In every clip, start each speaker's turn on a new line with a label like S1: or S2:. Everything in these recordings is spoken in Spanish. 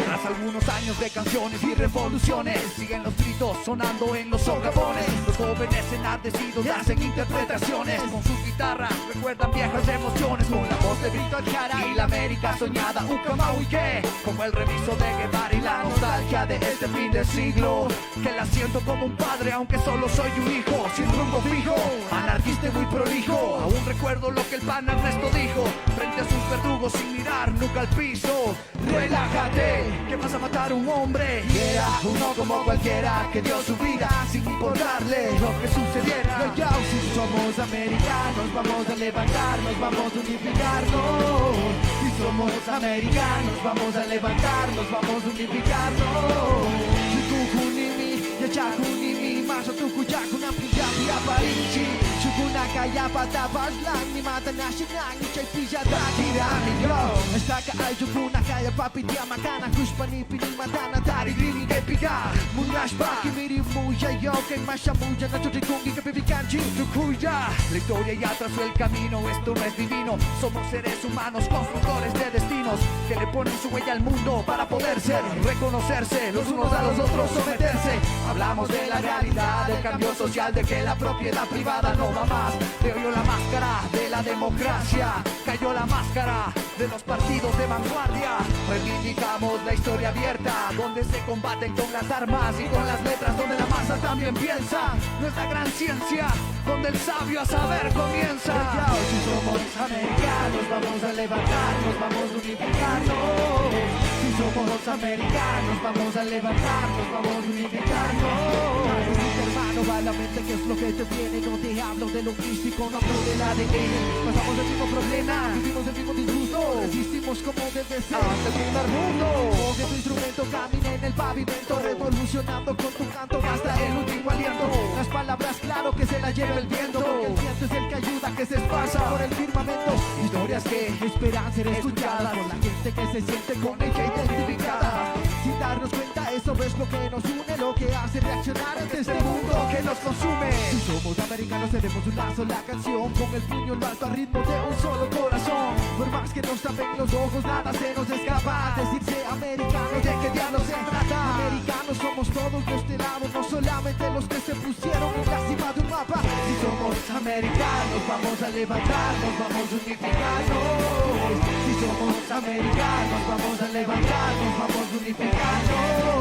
S1: Tras algunos años de canciones y revoluciones, siguen los gritos sonando en los socavones. Los jóvenes enardecidos hacen interpretaciones con sus guitarras, recuerdan viejas emociones. Con la voz de Víctor Jara y la América soñada, Ucamahuique, como el reviso de Guevara y la nostalgia de este fin del siglo. Que la siento como un padre, aunque solo soy un hijo, sin rumbo fijo, anarquista y muy prolijo. Aún recuerdo lo que el pan Ernesto dijo frente a sus verdugos, sin mirar nunca al piso. Relájate, que vas a matar a un hombre. Y era uno como cualquiera que dio su vida sin importarle lo que sucediera. Yo, si somos americanos, vamos a levantarnos, vamos a unificarnos. Si somos americanos, vamos a levantarnos, vamos a unificarnos. Chukukunimi, yachakunimi, masatukuyakunam punjabi aparichi. Chukunakaya patabaslang ni mata na sinang ichay pijada tiramigyo. Estaka ay chukunakaya papitiamakana kushpani pinimata tari lili de piga. Munashpa kimiri muya yo que mashamuya na chutikungi que pibikanchi tukuya. La historia ya trazó el camino, esto no es divino. Somos seres humanos, constructores de destinos que le ponen su huella al mundo para poder ser, reconocerse los unos a los otros, someterse. Hablamos de la realidad, del cambio social, de que la propiedad privada no va más. De hoy la máscara de la democracia, cayó la máscara de los partidos de vanguardia. Reivindicamos la historia abierta, donde se combaten con las armas y con las letras, donde la masa también piensa. Nuestra gran ciencia, donde el sabio a saber comienza. Si somos americanos, vamos a levantarnos, vamos a unificarnos. Si somos americanos, vamos a levantarnos, vamos a unificarnos. Hermano, va a la mente que es lo que te viene. No te hablo de lo místico, no hablo del ADN. Pasamos el mismo problema, vivimos el mismo disgusto. Resistimos como debe ser hasta el primer mundo. Con tu instrumento camina en el pavimento, revolucionando con tu canto hasta el último aliento. Las palabras claro que se las lleva el viento, porque el viento es el que ayuda a que se esparza por el firmamento. Historias que esperan ser escuchadas por la gente que se siente con ella identificada. Sin darnos cuenta, eso es lo que nos une, lo que hace reaccionar ante este mundo que nos consume. Si somos americanos tenemos una sola canción, con el puño en lo alto al ritmo de un solo corazón. Por más que nos tapen los ojos, nada se nos escapa. Decirse americanos, ¿de qué diablos se trata? Americanos somos todos los de lado, no solamente los que se pusieron en la cima de un mapa. Si somos americanos, vamos a levantarnos, vamos a unificarnos. Si somos americanos, vamos a levantarnos, vamos a unificarnos.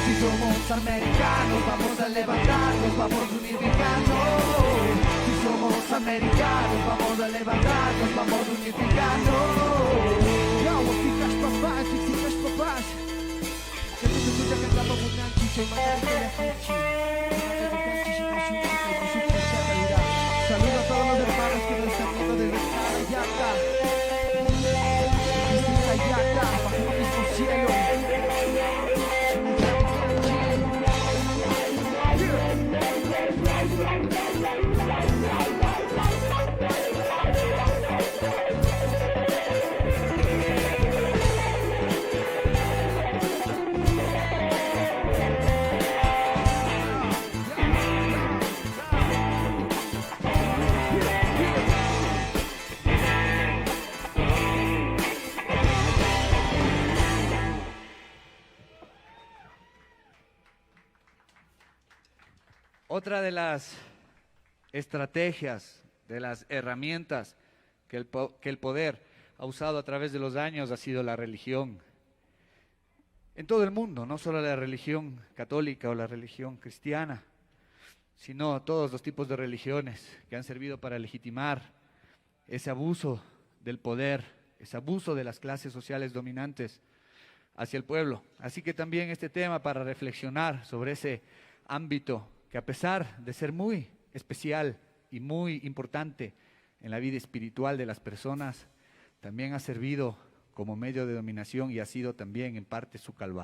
S1: Si somos americanos, vamos a levantarnos, vamos a unificarnos. Si somos americanos, vamos a levantarnos, vamos a unificarnos. Yo, chicas papás, chicas papás. Que tú te escuchas cantando con Nanchi, soy más de la Fuchi. Saludos a todos los hermanos que nos están viendo desde Ayacta. Desde Ayacta, bajo el mismo cielo.
S2: Otra de las estrategias, de las herramientas que el poder ha usado a través de los años ha sido la religión. En todo el mundo, no solo la religión católica o la religión cristiana, sino todos los tipos de religiones que han servido para legitimar ese abuso del poder, ese abuso de las clases sociales dominantes hacia el pueblo. Así que también este tema para reflexionar sobre ese ámbito que, a pesar de ser muy especial y muy importante en la vida espiritual de las personas, también ha servido como medio de dominación y ha sido también en parte su calvario.